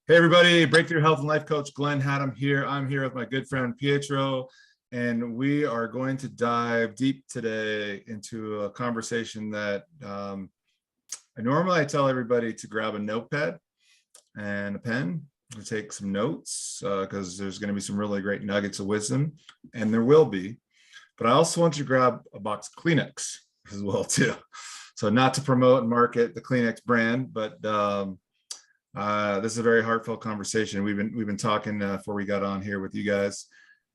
Hey everybody, Breakthrough Health and Life Coach Glenn Hattem here. I'm here with my good friend Pietro, and we are going to dive deep today into a conversation that I normally tell everybody to grab a notepad and a pen to take some notes because there's going to be some really great nuggets of wisdom, and there will be. But I also want you to grab a box of Kleenex as well too. So not to promote and market the Kleenex brand, but this is a very heartfelt conversation. We've been talking before we got on here with you guys.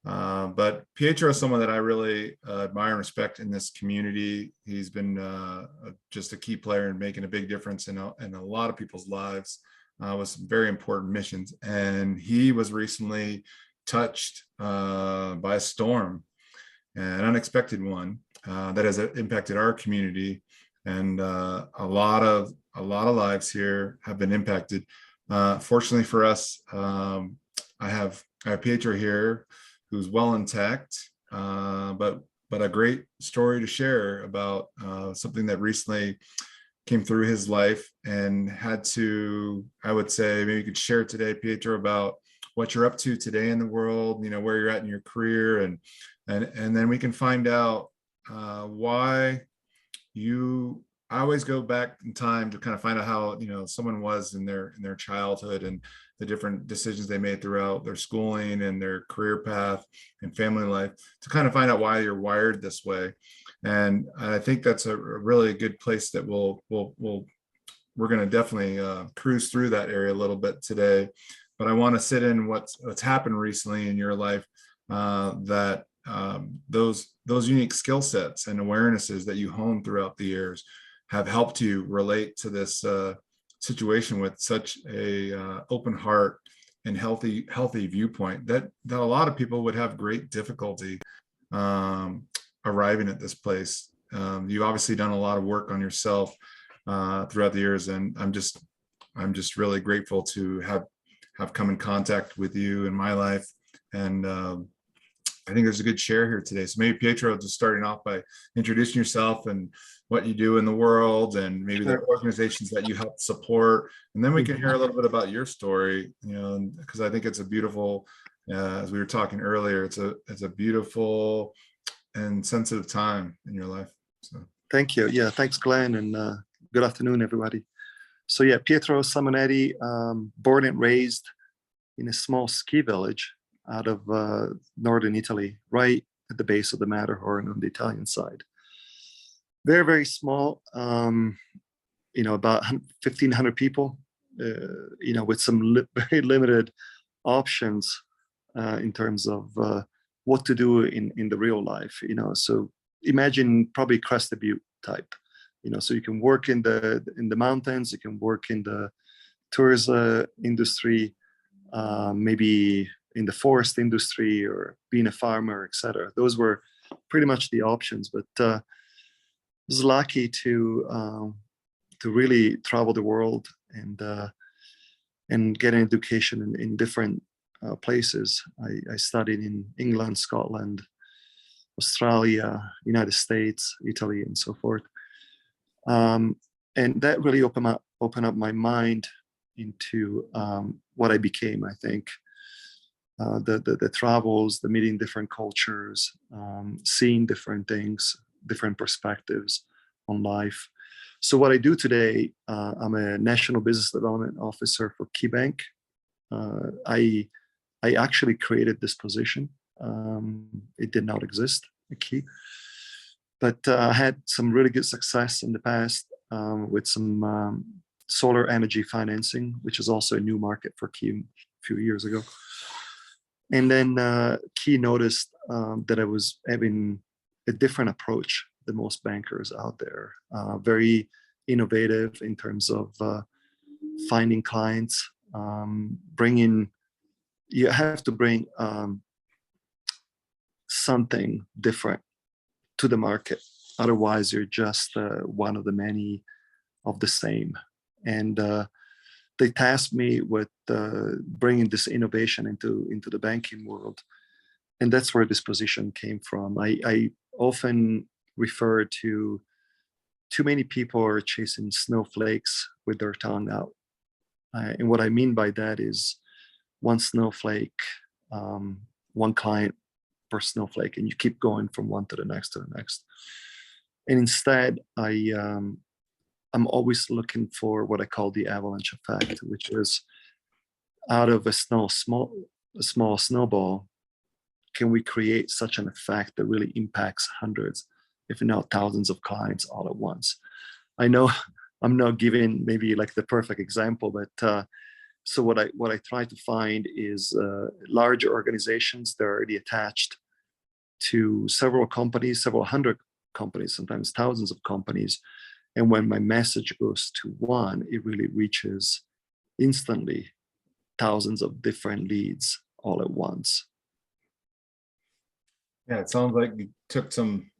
But Pietro is someone that I really admire and respect in this community. He's been just a key player in making a big difference in a lot of people's lives with some very important missions. And he was recently touched by a storm, an unexpected one that has impacted our community. And a lot of lives here have been impacted. Fortunately for us, I have Pietro here, who's well intact, but a great story to share about something that recently came through his life and had to. I would say maybe you could share today, Pietro, about what you're up to today in the world. You know, where you're at in your career, and then we can find out why you. I always go back in time to kind of find out how, you know, someone was in their childhood and the different decisions they made throughout their schooling and their career path and family life, to kind of find out why you're wired this way. And I think that's a really good place that we're going to definitely cruise through that area a little bit today. But I want to sit in what's happened recently in your life, that those unique skill sets and awarenesses that you honed throughout the years have helped you relate to this situation with such a open heart and healthy viewpoint that a lot of people would have great difficulty arriving at this place. You've obviously done a lot of work on yourself throughout the years, and I'm just really grateful to have come in contact with you in my life. And I think there's a good share here today. So maybe Pietro, just starting off by introducing yourself and what you do in the world, and maybe the organizations that you help support, and then we can hear a little bit about your story. You know, because I think it's a beautiful, as we were talking earlier, it's a beautiful and sensitive time in your life. So thank you. Yeah, thanks, Glenn, and good afternoon, everybody. So yeah, Pietro Simonetti, born and raised in a small ski village out of northern Italy, right at the base of the Matterhorn on the Italian side. Very, very small, you know, about 1,500 people, you know, with some very limited options in terms of what to do in the real life, you know. So imagine probably Crested Butte type, you know, so you can work in the mountains, you can work in the tourism industry, maybe in the forest industry, or being a farmer, etc. Those were pretty much the options. But I was lucky to really travel the world and get an education in different places. I studied in England, Scotland, Australia, United States, Italy, and so forth. And that really opened up my mind into what I became, I think. The travels, the meeting different cultures, seeing different things, different perspectives on life. So what I do today, I'm a National Business Development Officer for KeyBank. I actually created this position. It did not exist at Key, but I had some really good success in the past with some solar energy financing, which is also a new market for Key a few years ago. And then Key noticed that I was having a different approach than most bankers out there. Very innovative in terms of finding clients, you have to bring something different to the market. Otherwise, you're just one of the many of the same. And they tasked me with bringing this innovation into the banking world. And that's where this position came from. I often refer to too many people are chasing snowflakes with their tongue out. And what I mean by that is one snowflake, one client per snowflake, and you keep going from one to the next to the next. And instead, I'm always looking for what I call the avalanche effect, which is out of a small snowball, can we create such an effect that really impacts hundreds, if not thousands of clients all at once? I know I'm not giving maybe like the perfect example, but so what I try to find is large organizations that are already attached to several companies, several hundred companies, sometimes thousands of companies. And when my message goes to one, it really reaches instantly thousands of different leads all at once. Yeah, it sounds like you took some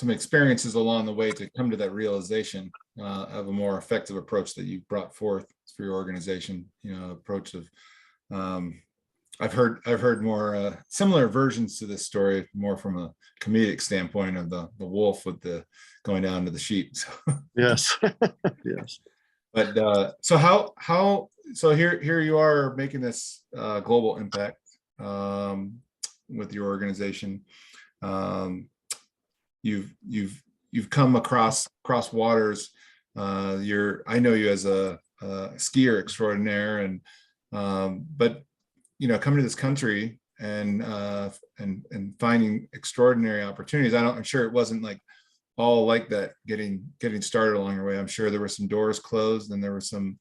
experiences along the way to come to that realization of a more effective approach that you brought forth for your organization. You know, approach of I've heard more similar versions to this story, more from a comedic standpoint of the wolf with the going down to the sheep. So. Yes, yes. But so here you are making this global impact with your organization. You've come across waters. I know you as a skier extraordinaire, and but you know, coming to this country and finding extraordinary opportunities. I'm sure it wasn't like all like that getting started along your way. I'm sure there were some doors closed and there were some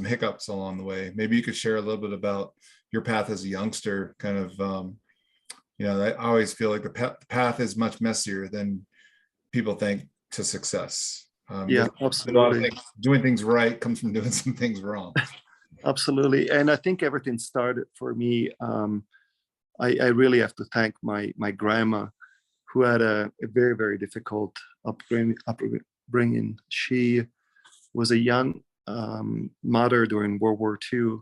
hiccups along the way. Maybe you could share a little bit about your path as a youngster, kind of you know, I always feel like the path is much messier than people think to success. Yeah, absolutely. Doing things right comes from doing some things wrong. Absolutely. And I think everything started for me. I really have to thank my grandma, who had a very, very difficult upbringing. She was a young mother during World War II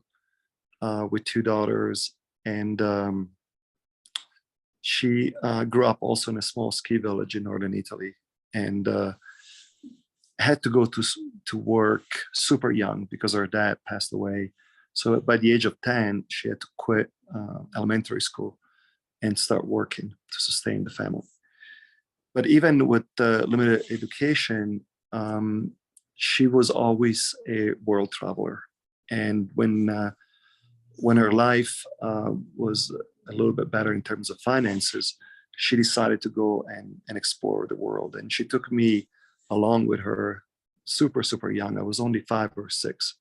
with two daughters. And she grew up also in a small ski village in northern Italy, and had to go to work super young because her dad passed away. So by the age of 10, she had to quit elementary school and start working to sustain the family. But even with the limited education, she was always a world traveler. And when her life was a little bit better in terms of finances, she decided to go and explore the world. And she took me along with her super, super young. I was only 5 or 6.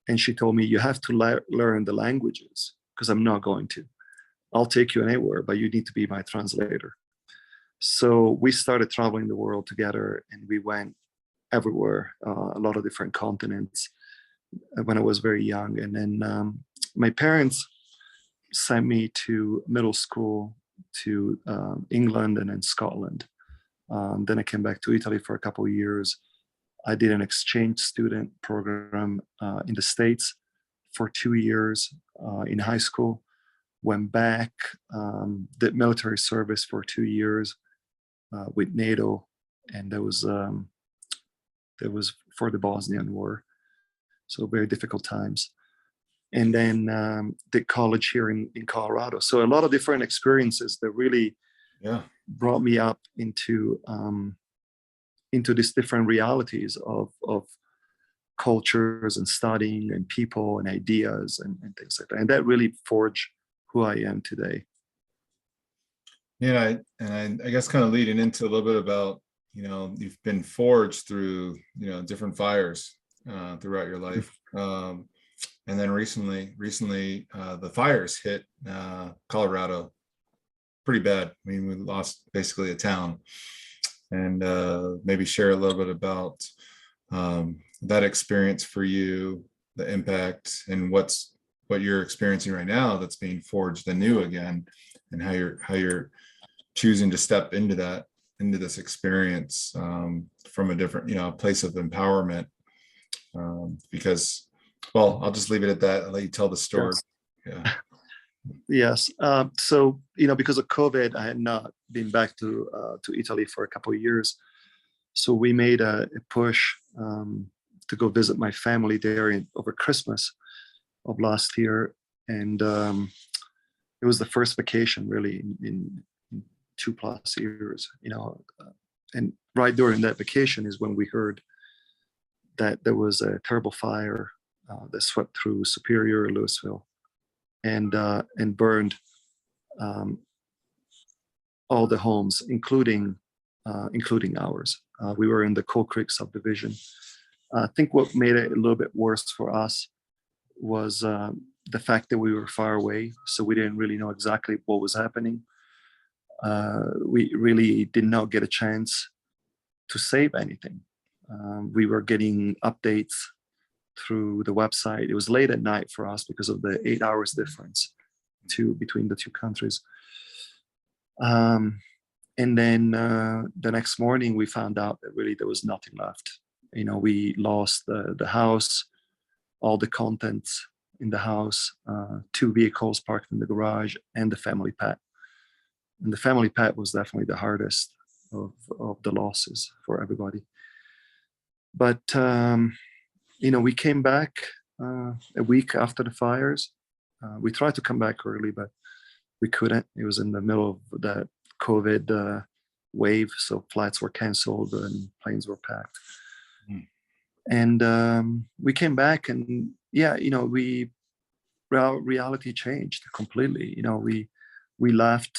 And she told me, you have to learn the languages, because I'm not going to. I'll take you anywhere, but you need to be my translator. So we started traveling the world together, and we went everywhere, a lot of different continents when I was very young. And then my parents sent me to middle school to England and then Scotland. Then I came back to Italy for a couple of years. I did an exchange student program in the States for 2 years in high school. Went back, did military service for 2 years with NATO, and that was for the Bosnian War. So very difficult times. And then did college here in Colorado. So a lot of different experiences that really brought me up into these different realities of cultures and studying and people and ideas and things like that. And that really forged who I am today. Yeah, and I guess kind of leading into a little bit about, you know, you've been forged through, you know, different fires throughout your life. And then recently the fires hit Colorado pretty bad. I mean, we lost basically a town. And maybe share a little bit about that experience for you, the impact, and what you're experiencing right now that's being forged anew again, and how you're choosing to step into this experience from a different, you know, place of empowerment. Because, well, I'll just leave it at that. I'll let you tell the story. Yes. Yeah. Yes. So, you know, because of COVID, I had not been back to Italy for a couple of years. So we made a push to to go visit my family there over Christmas of last year. And it was the first vacation really in 2+ years, and right during that vacation is when we heard that there was a terrible fire that swept through Superior, Louisville, and burned all the homes, including ours. We were in the Coal Creek subdivision. I think what made it a little bit worse for us was the fact that we were far away, so we didn't really know exactly what was happening. We really did not get a chance to save anything. We were getting updates through the website. It was late at night for us because of the 8 hours difference between the two countries. And then the next morning, we found out that really there was nothing left. We lost the house, all the contents in the house, 2 vehicles parked in the garage, and the family pet. And the family pet was definitely the hardest of the losses for everybody. But, we came back a week after the fires. We tried to come back early, but we couldn't. It was in the middle of that COVID wave, so flights were canceled and planes were packed. And we came back, and reality changed completely. We left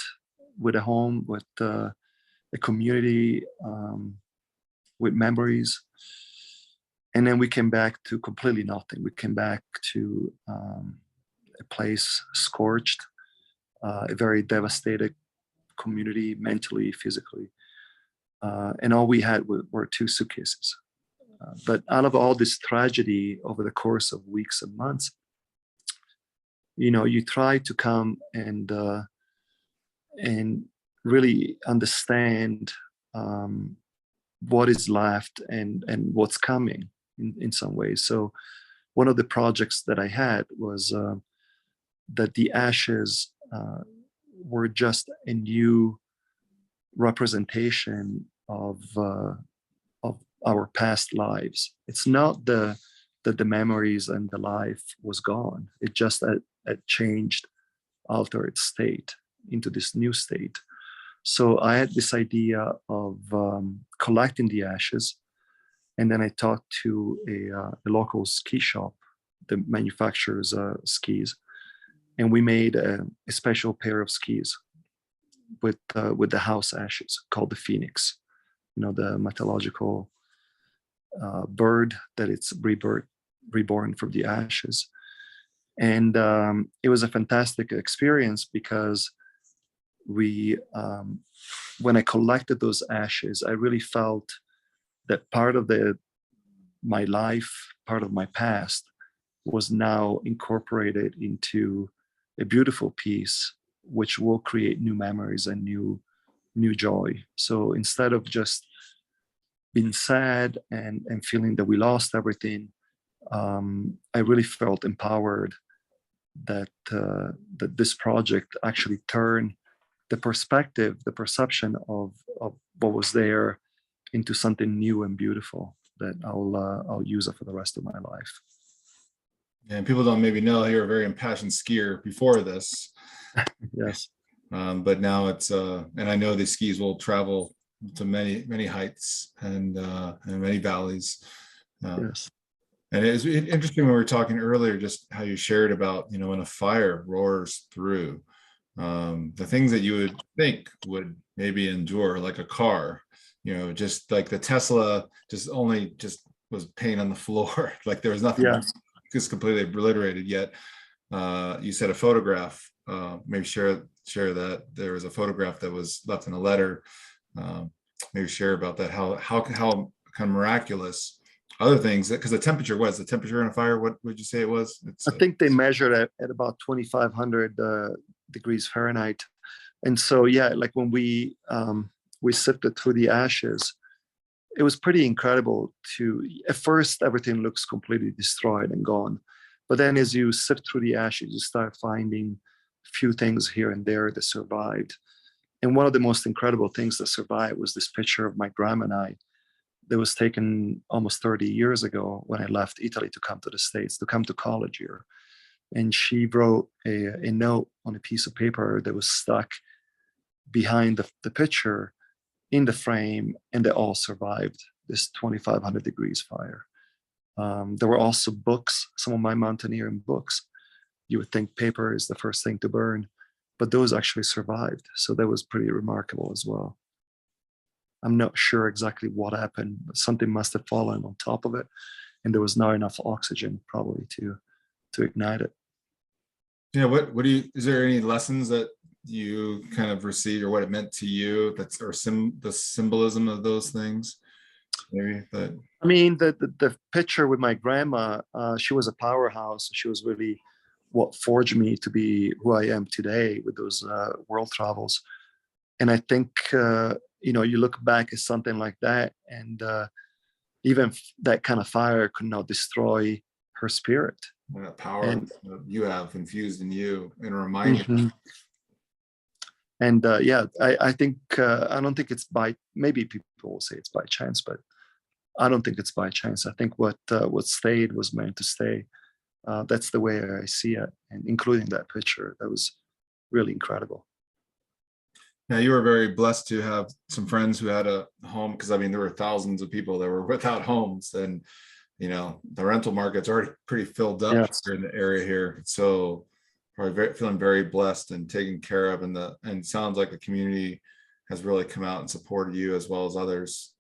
with a home, with a community, with memories, and then we came back to completely nothing. We came back to a place scorched, a very devastated community, mentally, physically, and all we had were 2 suitcases. But out of all this tragedy over the course of weeks and months, you try to come and really understand what is left and what's coming in some ways. So one of the projects that I had was that the ashes were just a new representation of our past lives. It's not that the memories and the life was gone. It just had changed, altered its state into this new state. So I had this idea of collecting the ashes, and then I talked to a local ski shop that manufactures skis, and we made a special pair of skis with the house ashes called the Phoenix. The mythological bird that it's reborn from the ashes. And it was a fantastic experience because when I collected those ashes, I really felt that part of my life, part of my past, was now incorporated into a beautiful piece, which will create new memories and new joy. So instead of just being sad and feeling that we lost everything, I really felt empowered that this project actually turned the perspective, the perception of what was there into something new and beautiful that I'll use it for the rest of my life. And people don't maybe know you're a very impassioned skier before this. Yes. But now it's and I know these skis will travel to many heights and many valleys. Yes. And it was interesting when we were talking earlier, just how you shared about, when a fire roars through, the things that you would think would maybe endure, like a car, just like the Tesla just was paint on the floor. Like there was nothing, just completely obliterated. Yet you said a photograph, maybe share that there was a photograph that was left in a letter. Maybe share about that, how kind of miraculous other things, because the temperature in a fire, what would you say it was? I think they measured at about 2,500 degrees Fahrenheit. And so, like when we sifted through the ashes, it was pretty incredible at first, everything looks completely destroyed and gone. But then as you sift through the ashes, you start finding a few things here and there that survived. And one of the most incredible things that survived was this picture of my grandma and I that was taken almost 30 years ago when I left Italy to come to the States, to come to college here. And she wrote a note on a piece of paper that was stuck behind the picture in the frame, and they all survived this 2,500 degrees fire. There were also books, some of my mountaineering books. You would think paper is the first thing to burn, but those actually survived. So that was pretty remarkable as well. I'm not sure exactly what happened, but something must have fallen on top of it, and there was not enough oxygen probably to ignite it. Yeah, what do you, is there any lessons that you kind of received, or what it meant to you, that's, or the symbolism of those things? Maybe that. I mean, the picture with my grandma, she was a powerhouse. She was really what forged me to be who I am today with those world travels. And I think, you look back at something like that, and even that kind of fire could not destroy her spirit. That power And you have infused in you, and a reminder. mm-hmm. And I think, I don't think it's by, maybe people will say it's by chance, but I don't think it's by chance. I think what stayed was meant to stay. That's the way I see it, and including that picture. That was really incredible. Now, you were very blessed to have some friends who had a home, because I mean, there were thousands of people that were without homes, and the rental market's already pretty filled up. Yes. In the area here. So probably feeling very blessed and taken care of, and sounds like the community has really come out and supported you as well as others.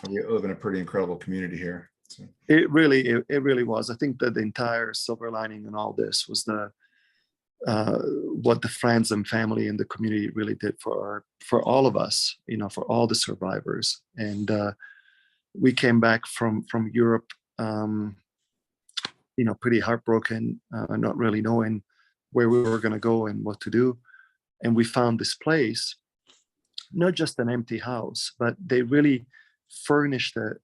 We live in a pretty incredible community here. So. It really was. I think that the entire silver lining in all this was what the friends and family and the community really did for all of us, for all the survivors. And we came back from Europe, pretty heartbroken, not really knowing where we were going to go and what to do. And we found this place, not just an empty house, but they really furnished it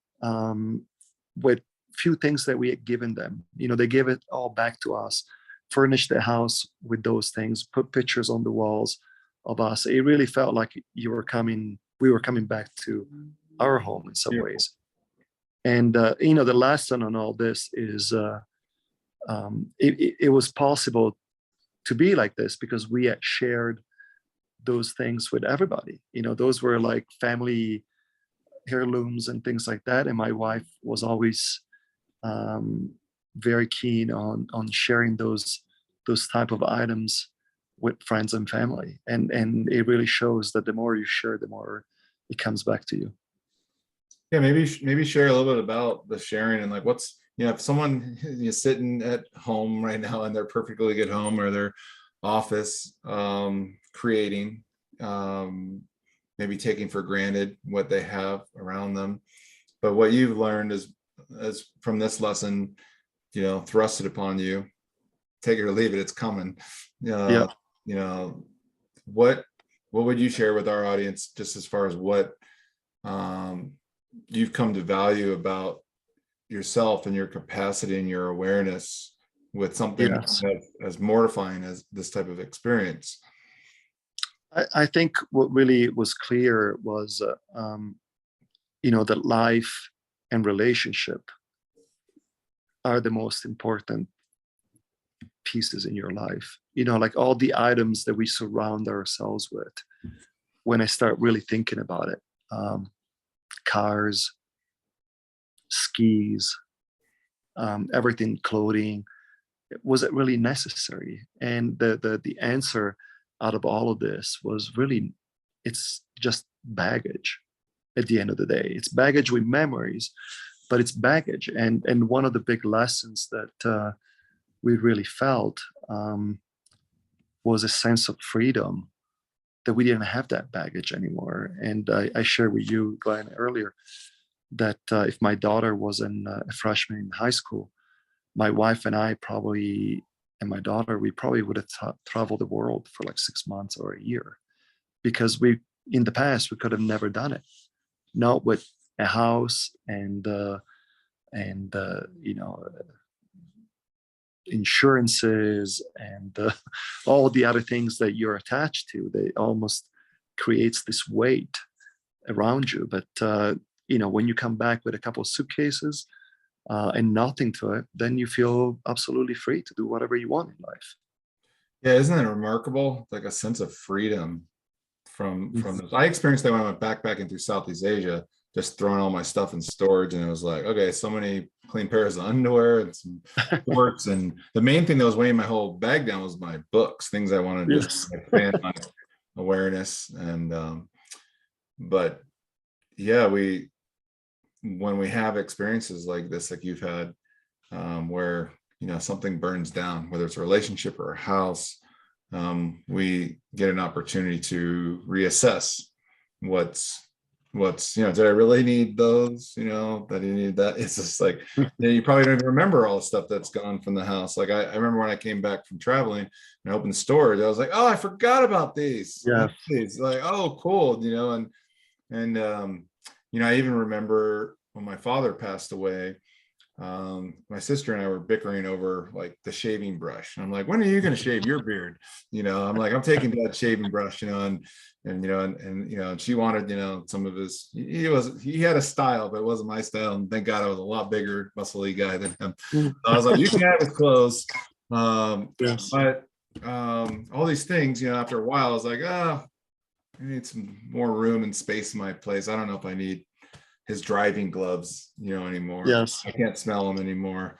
with few things that we had given them. They gave it all back to us, furnished the house with those things, put pictures on the walls of us. It really felt like we were coming back to our home in some ways. And the lesson on all this is it was possible to be like this because we had shared those things with everybody. Those were like family heirlooms and things like that. And my wife was always very keen on sharing those type of items with friends and family. And it really shows that the more you share, the more it comes back to you. Yeah, maybe share a little bit about the sharing, and like what's, if someone is sitting at home right now in their perfectly good home or their office, creating, maybe taking for granted what they have around them, but what you've learned is from this lesson, thrusted upon you, take it or leave it, it's coming. Yeah. What would you share with our audience, just as far as what you've come to value about yourself and your capacity and your awareness with something as mortifying as this type of experience? I think what really was clear was, that life and relationship are the most important pieces in your life. Like all the items that we surround ourselves with, when I start really thinking about it, cars, skis, everything, clothing, was it really necessary? And the answer out of all of this was really, it's just baggage at the end of the day. It's baggage with memories, but it's baggage. And one of the big lessons that we really felt was a sense of freedom, that we didn't have that baggage anymore. And I shared with you, Glenn, earlier, that if my daughter was a freshman in high school, my wife and I and my daughter, we probably would have traveled the world for like 6 months or a year, because in the past, we could have never done it. Not with a house and insurances and all the other things that you're attached to. They almost creates this weight around you. But when you come back with a couple of suitcases and nothing to it, then you feel absolutely free to do whatever you want in life. Yeah, isn't that remarkable? Like a sense of freedom from this. I experienced that when I went backpacking through Southeast Asia, just throwing all my stuff in storage, and it was like, okay, so many clean pairs of underwear and some shorts, and the main thing that was weighing my whole bag down was my books, things I wanted to Yes. just expand my awareness. And but yeah, when we have experiences like this, like you've had, where something burns down, whether it's a relationship or a house, we get an opportunity to reassess what's did I really need those, that you need that. It's just like, you probably don't even remember all the stuff that's gone from the house. Like I remember when I came back from traveling and I opened storage, I was like, oh, I forgot about these. Yeah. Like, oh, cool. And I even remember when my father passed away, my sister and I were bickering over like the shaving brush. And I'm like, when are you going to shave your beard? I'm like, I'm taking that shaving brush, and she wanted, some of his, he had a style, but it wasn't my style. And thank God I was a lot bigger, muscly guy than him. So I was like, you can have his clothes. Yes. But all these things, after a while, I was like, I need some more room and space in my place. I don't know if I need his driving gloves, anymore. Yes. I can't smell them anymore.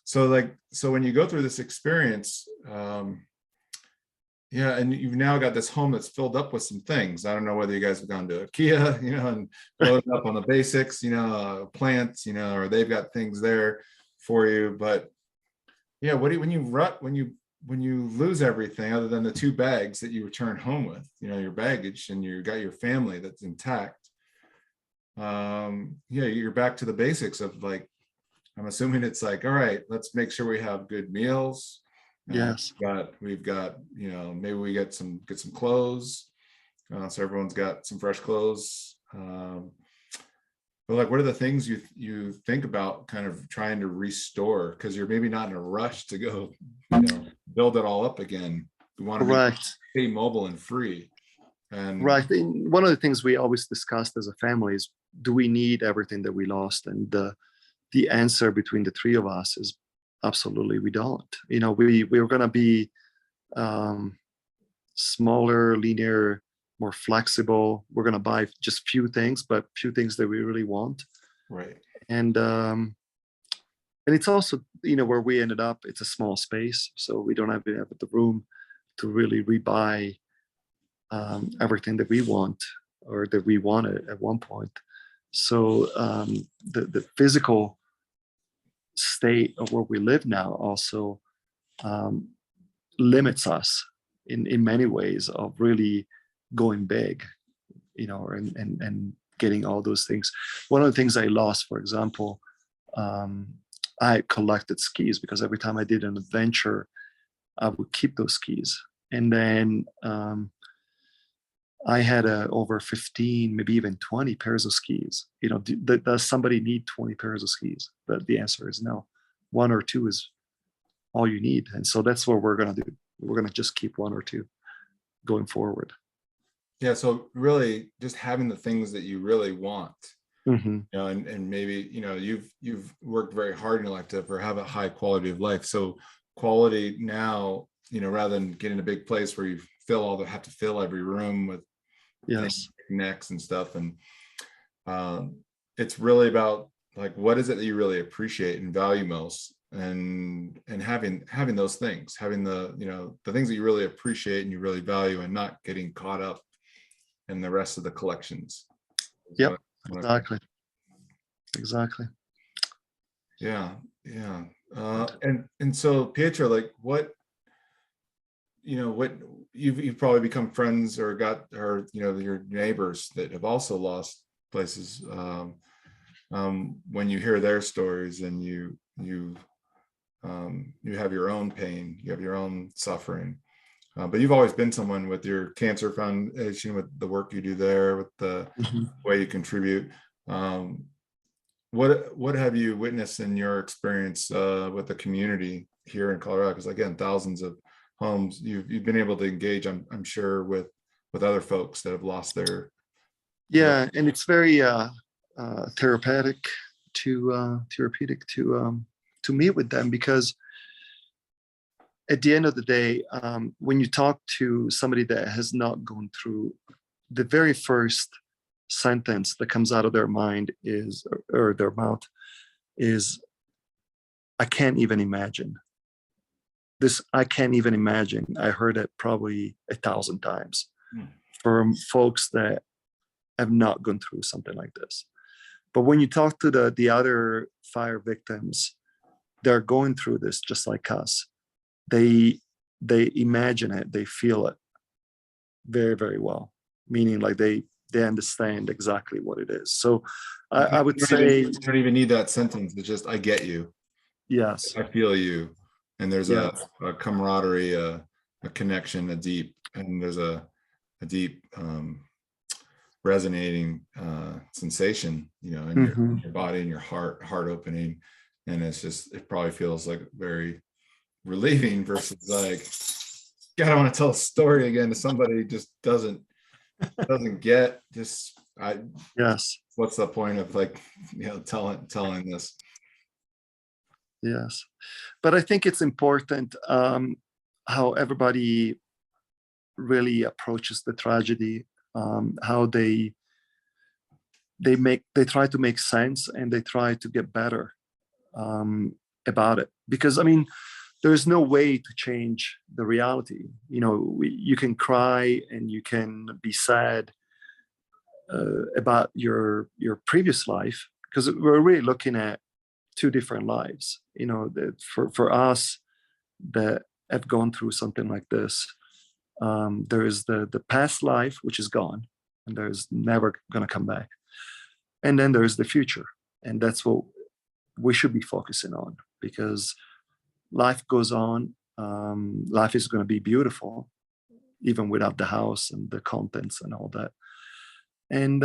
So when you go through this experience, and you've now got this home that's filled up with some things. I don't know whether you guys have gone to IKEA, and loaded up on the basics, plants, or they've got things there for you. But yeah, when you lose everything other than the 2 bags that you return home with, your baggage, and you got your family that's intact, you're back to the basics of, like, I'm assuming it's like, all right, let's make sure we have good meals. Yes. We've got maybe we get some clothes, so everyone's got some fresh clothes. But like, what are the things you think about kind of trying to restore, because you're maybe not in a rush to go build it all up again. We want to stay mobile and free. And right. And one of the things we always discussed as a family is, do we need everything that we lost? And the answer between the 3 of us is absolutely we don't. We're going to be smaller, leaner, more flexible. We're going to buy just few things, but few things that we really want. Right. And it's also, where we ended up, it's a small space, so we don't have the room to really rebuy everything that we want or that we wanted at one point. So the physical state of where we live now also limits us in many ways of really going big, and getting all those things. One of the things I lost, for example, I collected skis, because every time I did an adventure, I would keep those skis. And then I had over 15, maybe even 20 pairs of skis. Does somebody need 20 pairs of skis? But the answer is no. 1 or 2 is all you need. And so that's what we're going to do. We're going to just keep 1 or 2 going forward. Yeah. So really just having the things that you really want, and maybe, you've worked very hard in your life to have a high quality of life. So quality now, rather than getting a big place where you have to fill every room with necks and stuff. And it's really about, like, what is it that you really appreciate and value most, and having those things, having the things that you really appreciate and you really value, and not getting caught up in the rest of the collections. Yep. Exactly. Yeah. And so, Pietro, like, what you've probably become friends or your neighbors that have also lost places, when you hear their stories, and you have your own pain, you have your own suffering, but you've always been someone with your cancer foundation, with the work you do there, with the way you contribute. What have you witnessed in your experience with the community here in Colorado? Because again, thousands of homes, you've been able to engage, I'm sure, with other folks that have lost their Yeah, and it's very therapeutic to meet with them, because at the end of the day, when you talk to somebody that has not gone through, the very first sentence that comes out of their mind is, or their mouth is, I can't even imagine this. I can't even imagine. I heard it probably 1,000 times from folks that have not gone through something like this. But when you talk to the other fire victims, they're going through this just like us. They imagine it, they feel it very, very well. Meaning, like they understand exactly what it is. So I would say you don't even need that sentence. It's just, I get you. yes, I feel you. And there's yeah, a camaraderie, a connection, and there's a deep resonating sensation, in your body and your heart opening. And it probably feels like very relieving versus like, God, I want to tell a story again to somebody who just doesn't get yes, what's the point of like, telling this? yes. But I think it's important how everybody really approaches the tragedy, how they try to make sense, and they try to get better about it. Because I mean, there's no way to change the reality. You can cry and you can be sad about your previous life, because we're really looking at two different lives. That for us that have gone through something like this, there is the past life, which is gone, and there's never going to come back. And then there's the future, and that's what we should be focusing on, because life goes on. Life is going to be beautiful, even without the house and the contents and all that, and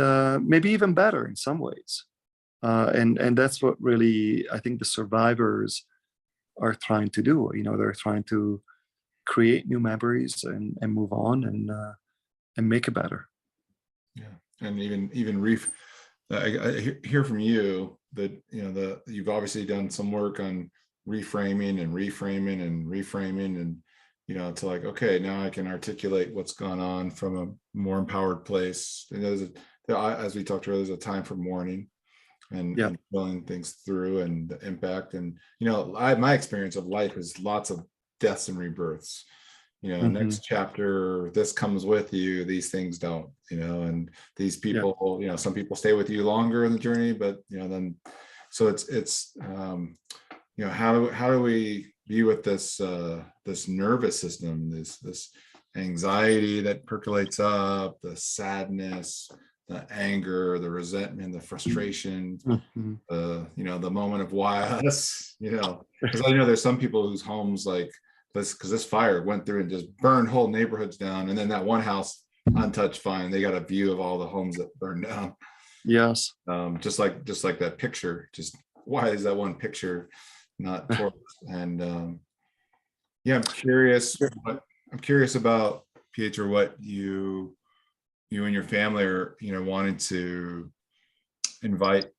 maybe even better in some ways. And that's what really I think the survivors are trying to do. They're trying to create new memories and move on and make it better. Yeah, and even I hear from you that you've obviously done some work on reframing and reframing, and to like, okay, now I can articulate what's gone on from a more empowered place. And as we talked earlier, there's a time for mourning and feeling things through and the impact. And my experience of life is lots of deaths and rebirths. Next chapter, this comes with you, these things don't, and these people, some people stay with you longer in the journey, but then, so it's how do we view with this nervous system, this anxiety that percolates up, the sadness, the anger, the resentment, the frustration, the moment of why us, because I know there's some people whose homes like this, because this fire went through and just burned whole neighborhoods down, and then that one house untouched fine, they got a view of all the homes that burned down. Yes. Just like that picture, just why is that one picture not towards? And yeah, I'm curious about, Pietro, what you and your family are wanting to invite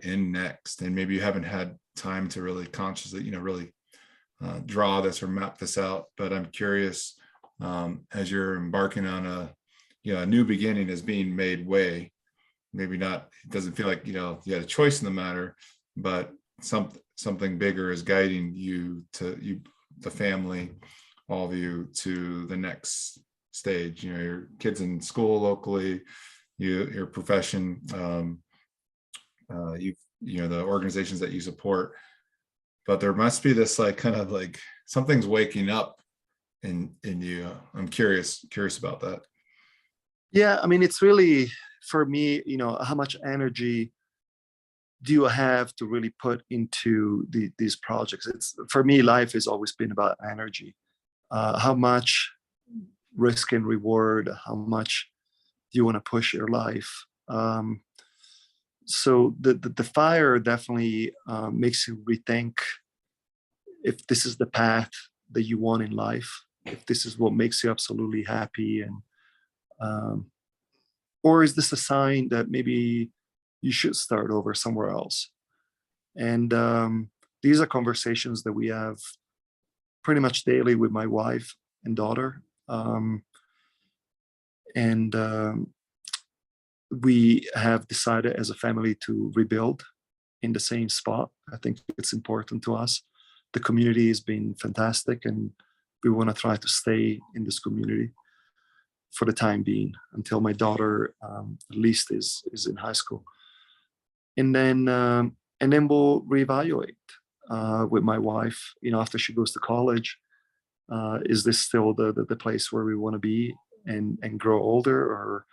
in next, and maybe you haven't had time to really consciously really draw this or map this out, but I'm curious, as you're embarking on a new beginning is being made way, maybe not, it doesn't feel like you had a choice in the matter, but something bigger is guiding you, the family, all of you, to the next stage. Your kids in school locally, your profession, the organizations that you support, but there must be this like kind of like something's waking up in you. I'm curious about that. Yeah, I mean, it's really, for me, how much energy do you have to really put into these projects? It's, for me, life has always been about energy. How much risk and reward, how much do you want to push your life? So the fire definitely makes you rethink if this is the path that you want in life, if this is what makes you absolutely happy. And or is this a sign that maybe you should start over somewhere else? And these are conversations that we have pretty much daily with my wife and daughter. And we have decided as a family to rebuild in the same spot. I think it's important to us. The community has been fantastic, and we want to try to stay in this community for the time being until my daughter at least is in high school. And then we'll reevaluate with my wife, after she goes to college. Is this still the place where we want to be and grow older, or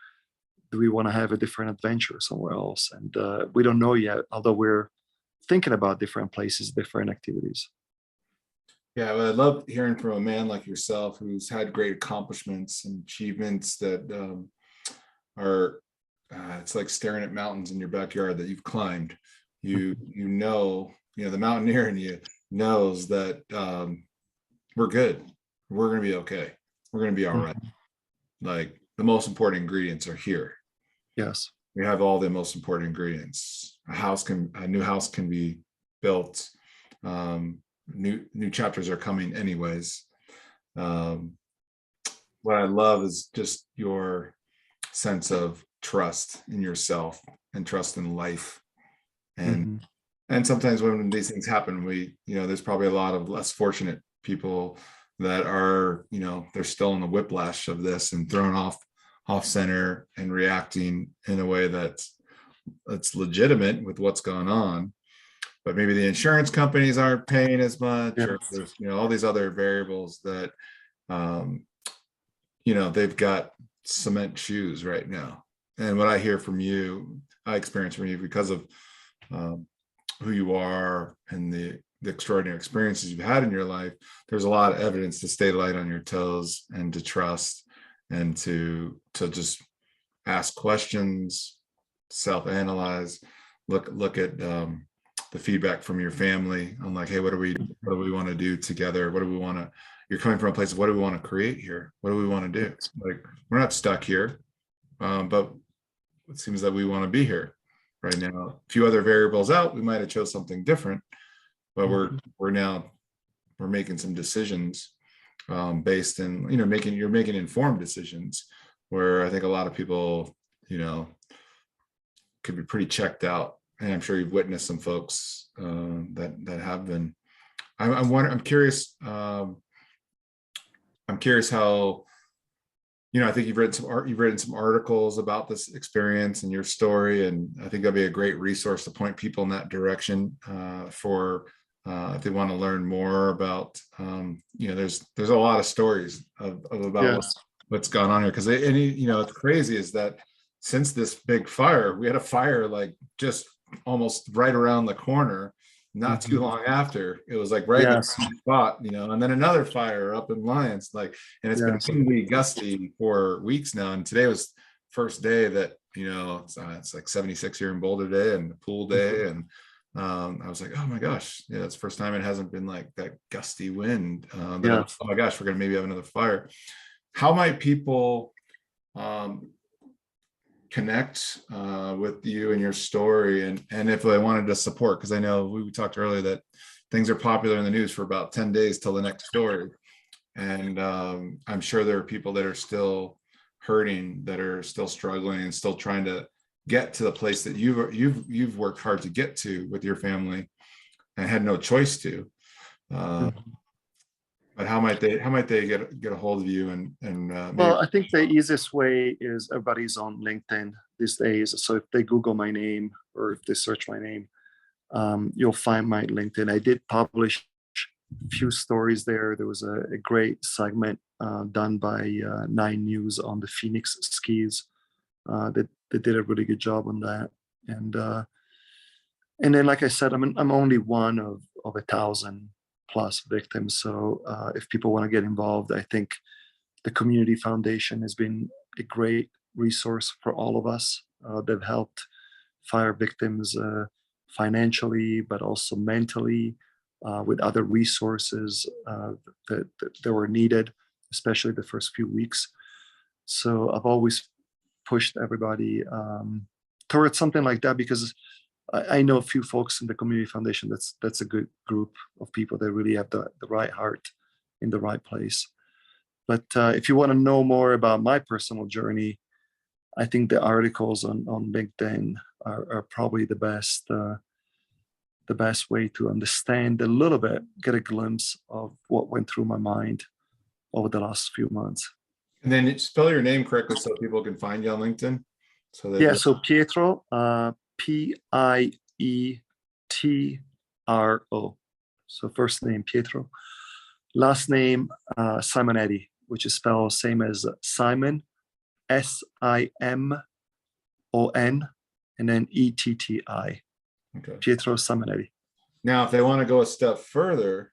do we want to have a different adventure somewhere else? And we don't know yet, although we're thinking about different places, different activities. Yeah, well, I love hearing from a man like yourself who's had great accomplishments and achievements that are, it's like staring at mountains in your backyard that you've climbed. The mountaineer in you knows that we're good. We're going to be okay. We're going to be all right. Like, the most important ingredients are here. Yes. We have all the most important ingredients. A new house can be built. New chapters are coming anyways. What I love is just your sense of trust in yourself and trust in life. And sometimes when these things happen, there's probably a lot of less fortunate people that are, they're still in the whiplash of this and thrown off center and reacting in a way that's legitimate with what's going on. But maybe the insurance companies aren't paying as much, or there's, all these other variables that, they've got cement shoes right now. And what I hear from you, I experience from you because of who you are and the extraordinary experiences you've had in your life. There's a lot of evidence to stay light on your toes and to trust and to just ask questions, self-analyze, look at the feedback from your family on, like, hey, what do we want to do together? What do we want to, you're coming from a place of, what do we want to create here? What do we want to do? Like, we're not stuck here, but it seems that we want to be here right now. A few other variables out, we might have chose something different, but we're making some decisions based in, you're making informed decisions, where I think a lot of people, could be pretty checked out. And I'm sure you've witnessed some folks that have been. I'm curious. I'm curious how, I think you've written some articles about this experience and your story, and I think that'd be a great resource to point people in that direction for if they want to learn more about. There's a lot of stories about what's gone on here, because what's crazy is that since this big fire, we had a fire like just almost right around the corner, not too long after. It was like right in the spot, and then another fire up in Lyons, and it's been windy, gusty for weeks now. And today was first day that, it's like 76 here in Boulder day and pool day. And I was like, oh my gosh, it's the first time it hasn't been like that gusty wind. Oh my gosh, we're gonna maybe have another fire. How might people connect with you and your story, and if they wanted to support, because I know we talked earlier that things are popular in the news for about 10 days till the next story, and I'm sure there are people that are still hurting, that are still struggling and still trying to get to the place that you've worked hard to get to with your family and had no choice to. But how might they get a hold of you and well, I think the easiest way is everybody's on LinkedIn these days. So if they Google my name or if they search my name, you'll find my LinkedIn. I did publish a few stories there. There was a great segment done by 9 News on the Phoenix skis. They did a really good job on that. And then, like I said, I'm only one of 1,000 plus victims. So if people want to get involved, I think the Community Foundation has been a great resource for all of us. They've helped fire victims financially, but also mentally, with other resources that were needed, especially the first few weeks. So I've always pushed everybody towards something like that, because I know a few folks in the Community Foundation. That's a good group of people that really have the right heart in the right place. But if you want to know more about my personal journey, I think the articles on LinkedIn are probably the best way to understand a little bit, get a glimpse of what went through my mind over the last few months. And then spell your name correctly so people can find you on LinkedIn. So that Yeah, so Pietro, Pietro. So first name Pietro, last name Simonetti, which is spelled same as Simon, Simon, and then Etti. Okay. Pietro Simonetti. Now, if they want to go a step further,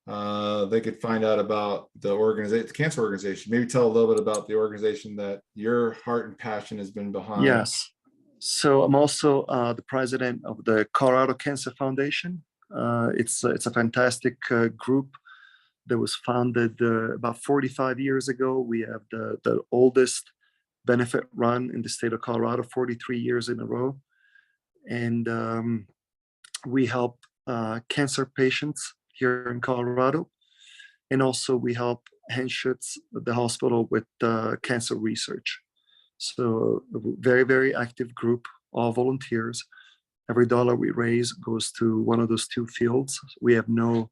they could find out about the organization, the cancer organization. Maybe tell a little bit about the organization that your heart and passion has been behind. Yes. So I'm also the president of the Colorado Cancer Foundation. It's a fantastic group that was founded about 45 years ago. We have the oldest benefit run in the state of Colorado, 43 years in a row. And we help cancer patients here in Colorado. And also we help Henschutz, the hospital, with cancer research. So a very, very active group, all volunteers. Every dollar we raise goes to one of those two fields. We have no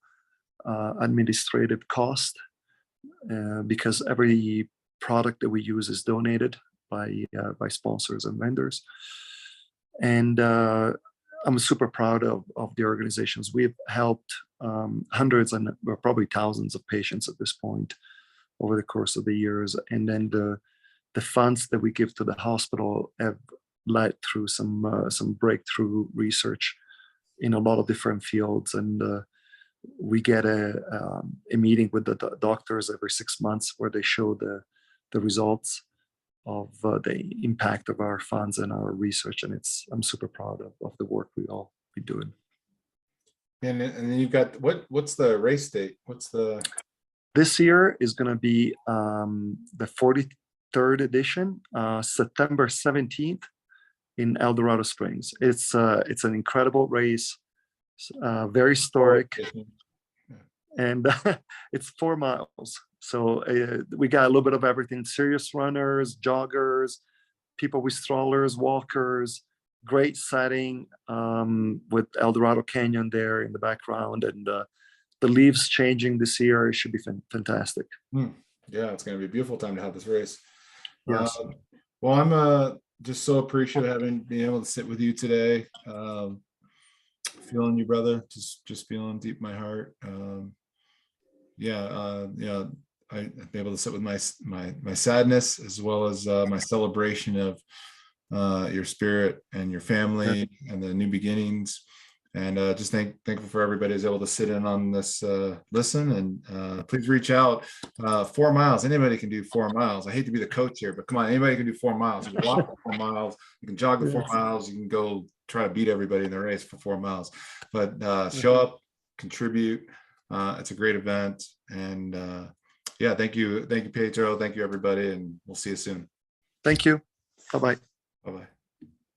administrative cost because every product that we use is donated by sponsors and vendors. And I'm super proud of the organizations. We've helped hundreds and probably thousands of patients at this point over the course of the years. And then the funds that we give to the hospital have led through some breakthrough research in a lot of different fields. And we get a meeting with the doctors every 6 months where they show the results of the impact of our funds and our research. And I'm super proud of the work we all be doing. And then you've got, what's the race date? This year is going to be the 43rd edition, September 17th in El Dorado Springs. It's an incredible race, very historic, and it's 4 miles. So we got a little bit of everything: serious runners, joggers, people with strollers, walkers. Great setting with El Dorado Canyon there in the background, and the leaves changing this year. It should be fantastic. Yeah, it's going to be a beautiful time to have this race. Yes. Well, I'm just so appreciative of being able to sit with you today. Feeling you, brother. Just feeling deep in my heart. I've been able to sit with my sadness as well as my celebration of your spirit and your family and the new beginnings. And just thankful for everybody who's able to sit in on this listen. And please reach out. 4 miles. Anybody can do 4 miles. I hate to be the coach here, but come on, anybody can do 4 miles. You can walk for 4 miles. You can jog the 4 miles. You can go try to beat everybody in the race for 4 miles. But show up, contribute. It's a great event. And yeah, thank you, Pietro. Thank you, everybody, and we'll see you soon. Thank you. Bye-bye. Bye-bye.